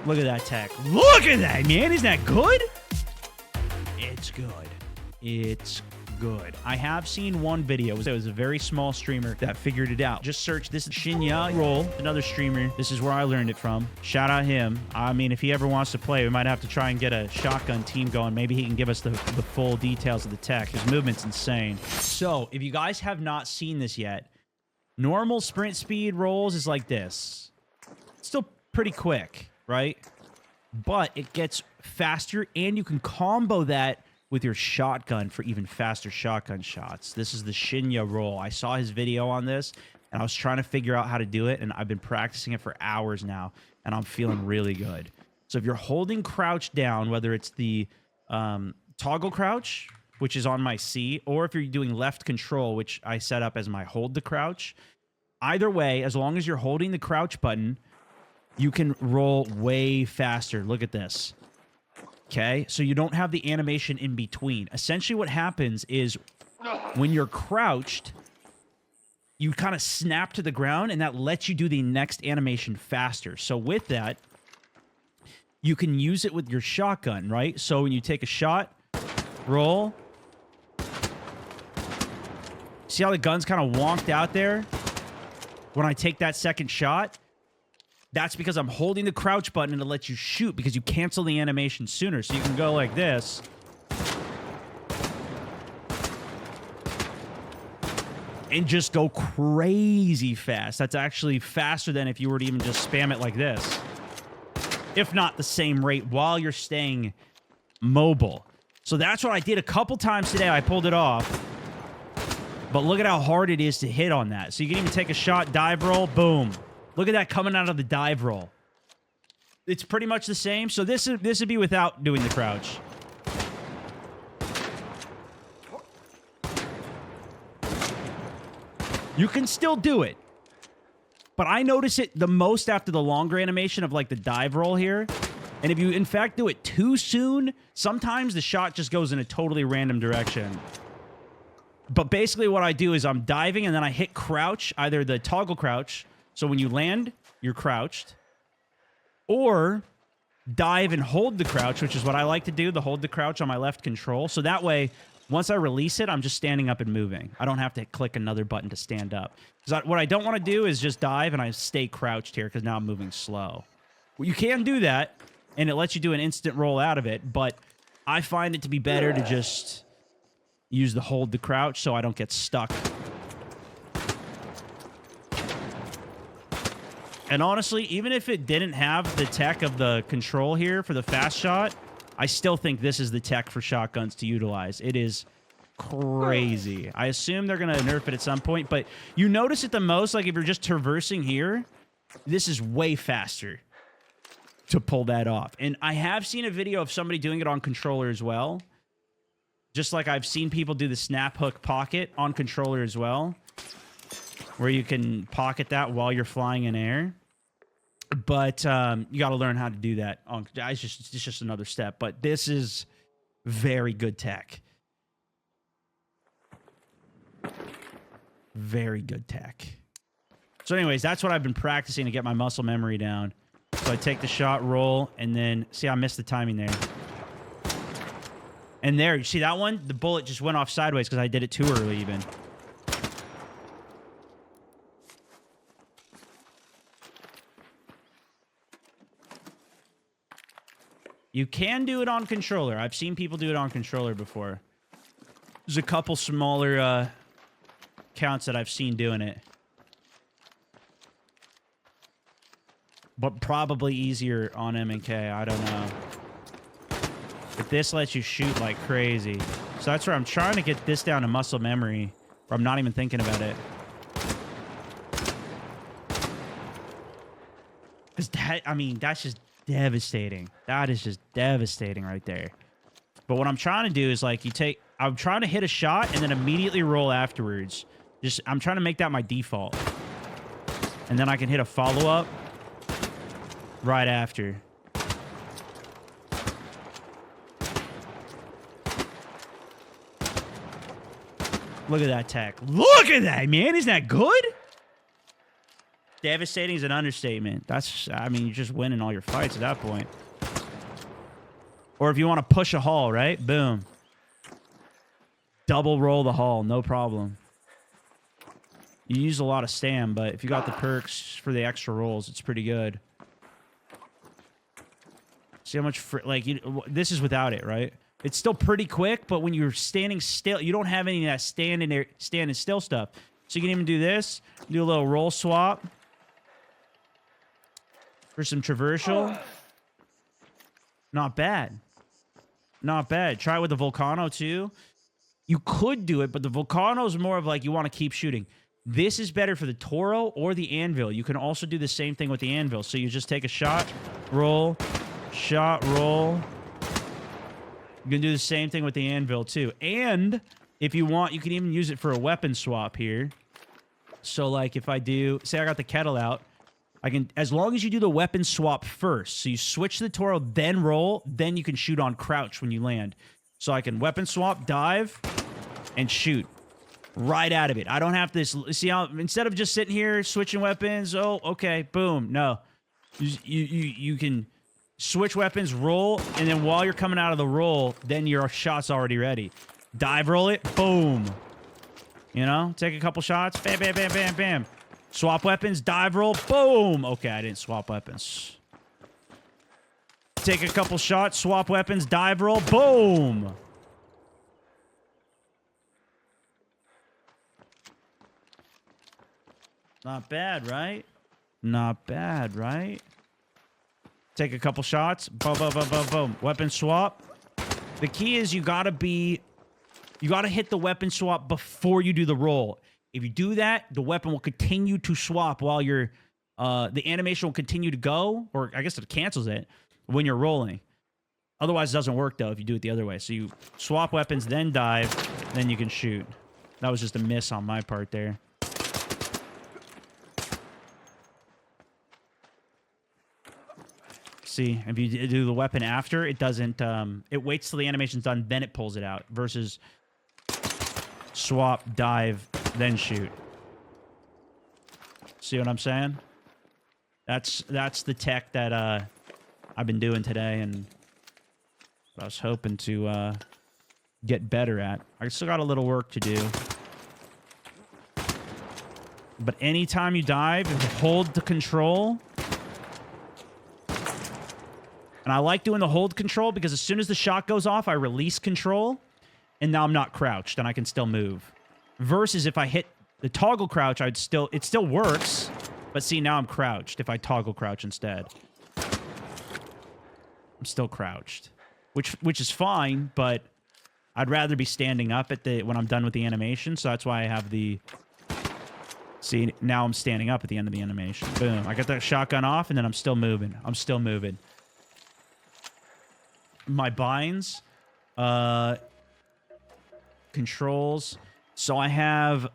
Look at that tech. Look at that, man. Isn't that good? It's good. It's good. I have seen one video. It was a very small streamer that figured it out. Just search this SHINYA roll, another streamer. This is where I learned it from. Shout out him. I mean, if he ever wants to play, we might have to try and get a shotgun team going. Maybe he can give us the full details of the tech. His movement's insane. So, if you guys have not seen this yet, normal sprint speed rolls is like this. It's still pretty quick, right? But it gets faster, and you can combo that with your shotgun for even faster shotgun shots. This is the SHINYA roll. I saw his video on this, and I was trying to figure out how to do it, and I've been practicing it for hours now, and I'm feeling really good. So if you're holding crouch down, whether it's the toggle crouch, which is on my C, or if you're doing left control, which I set up as my hold the crouch, either way, as long as you're holding the crouch button, you can roll way faster. Look at this. Okay, so you don't have the animation in between. Essentially what happens is when you're crouched, you kind of snap to the ground, and that lets you do the next animation faster. So with that, you can use it with your shotgun, right? So when you take a shot, roll. See how the gun's kind of wonked out there? When I take that second shot, that's because I'm holding the crouch button and it lets you shoot because you cancel the animation sooner. So you can go like this. And just go crazy fast. That's actually faster than if you were to even just spam it like this. If not the same rate while you're staying mobile. So that's what I did a couple times today. I pulled it off. But look at how hard it is to hit on that. So you can even take a shot, dive roll, boom. Look at that coming out of the dive roll. It's pretty much the same. So this would be without doing the crouch. You can still do it. But I notice it the most after the longer animation of like the dive roll here. And if you in fact do it too soon, sometimes the shot just goes in a totally random direction. But basically what I do is I'm diving and then I hit crouch, either the toggle crouch. So when you land, you're crouched. Or dive and hold the crouch, which is what I like to do, the hold the crouch on my left control. So that way, once I release it, I'm just standing up and moving. I don't have to click another button to stand up. Because what I don't want to do is just dive and I stay crouched here because now I'm moving slow. Well, you can do that, and it lets you do an instant roll out of it, but I find it to be better to just use the hold the crouch so I don't get stuck. And honestly, even if it didn't have the tech of the control here for the fast shot, I still think this is the tech for shotguns to utilize. It is crazy. I assume they're going to nerf it at some point, but you notice it the most, like if you're just traversing here, this is way faster to pull that off. And I have seen a video of somebody doing it on controller as well. Just like I've seen people do the snap hook pocket on controller as well, where you can pocket that while you're flying in air. But you got to learn how to do that. It's just another step. But this is very good tech. Very good tech. So anyways, that's what I've been practicing to get my muscle memory down. So I take the shot, roll, and then... See, I missed the timing there. And there, you see that one? The bullet just went off sideways because I did it too early even. You can do it on controller. I've seen people do it on controller before. There's a couple smaller accounts that I've seen doing it. But probably easier on M&K. I don't know. But this lets you shoot like crazy. So that's where I'm trying to get this down to muscle memory. Where I'm not even thinking about it. Because that, I mean, that's just devastating. That is just devastating right there. But what I'm trying to do is like I'm trying to hit a shot and then immediately roll afterwards. I'm trying to make that my default. And then I can hit a follow-up right after. Look at that tech. Look at that, man. Isn't that good? Devastating is an understatement. That's, I mean, you're just winning all your fights at that point. Or if you want to push a haul, right? Boom. Double roll the haul, no problem. You use a lot of stam, but if you got the perks for the extra rolls, it's pretty good. See how much, this is without it, right? It's still pretty quick, but when you're standing still, you don't have any of that standing still stuff. So you can even do this, do a little roll swap for some traversal. Not bad. Not bad. Try it with the Volcano, too. You could do it, but the Volcano is more of like you want to keep shooting. This is better for the Toro or the Anvil. You can also do the same thing with the Anvil. So you just take a shot, roll, shot, roll. You can do the same thing with the Anvil, too. And if you want, you can even use it for a weapon swap here. So, like, if I do... Say I got the kettle out. I can... As long as you do the weapon swap first. So you switch the Toro, then roll. Then you can shoot on crouch when you land. So I can weapon swap, dive, and shoot. Right out of it. I don't have to... See how... Instead of just sitting here, switching weapons. Oh, okay. Boom. No. You can... Switch weapons, roll, and then while you're coming out of the roll, then your shot's already ready. Dive roll it, boom. You know, take a couple shots, bam, bam, bam, bam, bam. Swap weapons, dive roll, boom. Okay, I didn't swap weapons. Take a couple shots, swap weapons, dive roll, boom. Not bad, right? Not bad, right? Take a couple shots. Boom, boom, boom, boom, boom. Weapon swap. The key is you gotta hit the weapon swap before you do the roll. If you do that, the weapon will continue to swap while you're, the animation will continue to go, or I guess it cancels it when you're rolling. Otherwise, it doesn't work, though, if you do it the other way. So you swap weapons, then dive, then you can shoot. That was just a miss on my part there. See, if you do the weapon after, it doesn't, it waits till the animation's done, then it pulls it out, versus swap, dive, then shoot. See what I'm saying? That's the tech that, I've been doing today, and I was hoping to, get better at. I still got a little work to do. But anytime you dive, if you hold the control... And I like doing the hold control because as soon as the shot goes off, I release control, and now I'm not crouched, and I can still move. Versus if I hit the toggle crouch, it still works, but see, now I'm crouched if I toggle crouch instead. I'm still crouched, which is fine, but I'd rather be standing up when I'm done with the animation, so that's why I have the... See, now I'm standing up at the end of the animation. Boom. I got that shotgun off, and then I'm still moving. I'm still moving. My binds, controls. So I have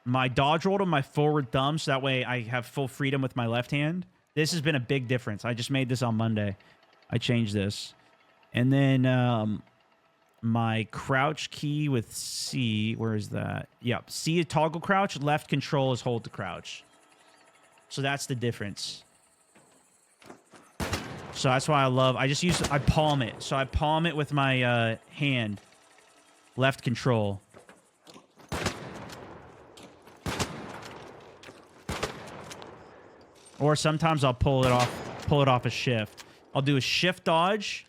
my dodge roll to my forward thumb, so that way I have full freedom with my left hand. This has been a big difference. I just made this on Monday. I changed this. And then my crouch key with C, where is that? Yep, C is toggle crouch, left control is hold to crouch. So that's the difference. So that's why I palm it. So I palm it with my hand. Left control. Or sometimes I'll pull it off a shift. I'll do a shift dodge,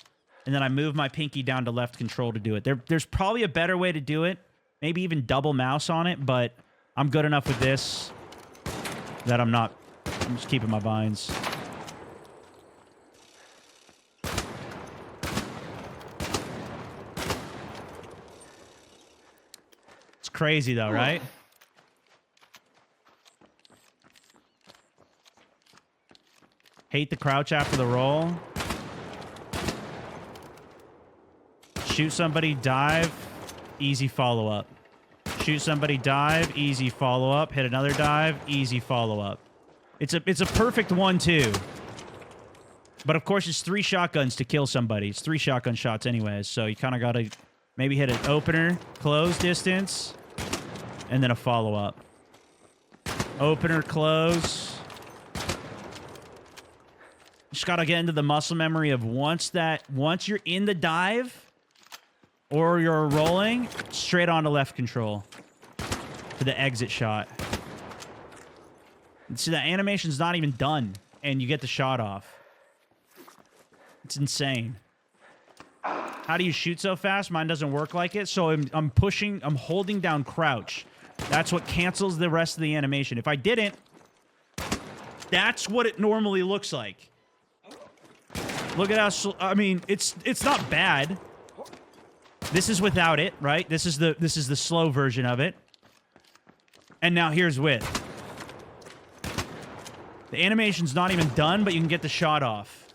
and then I move my pinky down to left control to do it. There's probably a better way to do it. Maybe even double mouse on it, but I'm good enough with this that I'm just keeping my binds. Crazy though, right? Hate the crouch after the roll. Shoot somebody, dive, easy follow-up. Shoot somebody, dive, easy follow-up. Hit another dive, easy follow-up. It's a perfect 1-2. But of course, it's 3 shotguns to kill somebody. It's 3 shotgun shots anyways, so you kind of got to maybe hit an opener, close distance, and then a follow-up. Opener, close, Just gotta get into the muscle memory of once you're in the dive or you're rolling, straight on to left control for the exit shot. See, the animation's not even done, and you get the shot off. It's insane. How do you shoot so fast? Mine doesn't work like it, so I'm holding down crouch. That's what cancels the rest of the animation. If I didn't, that's what it normally looks like. Look at how I mean, it's not bad. This is without it, right? This is the slow version of it. And now here's with. The animation's not even done, but you can get the shot off.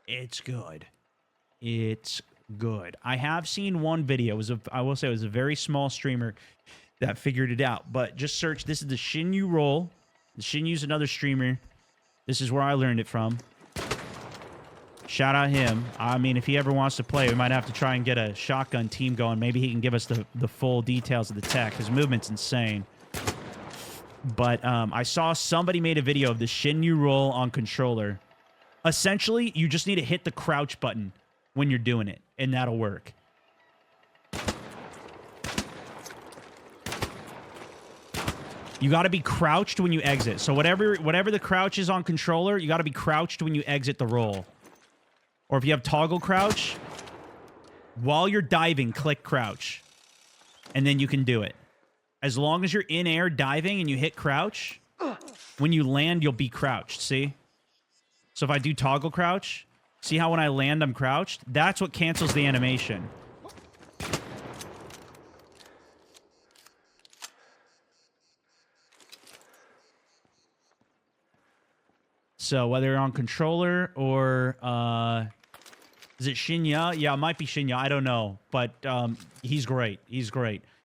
It's good. It's good. I have seen one video. I will say it was a very small streamer that figured it out. But just search. This is the SHINYA roll. The SHINYA's another streamer. This is where I learned it from. Shout out him. I mean, if he ever wants to play, we might have to try and get a shotgun team going. Maybe he can give us the full details of the tech. His movement's insane. But I saw somebody made a video of the SHINYA roll on controller. Essentially, you just need to hit the crouch button when you're doing it, and that'll work. You got to be crouched when you exit. So whatever the crouch is on controller, you got to be crouched when you exit the roll. Or if you have toggle crouch, while you're diving, click crouch. And then you can do it. As long as you're in air diving and you hit crouch, when you land, you'll be crouched. See? So if I do toggle crouch, see how when I land, I'm crouched? That's what cancels the animation. So whether you're on controller or is it SHINYA? Yeah, it might be SHINYA. I don't know, but he's great. He's great.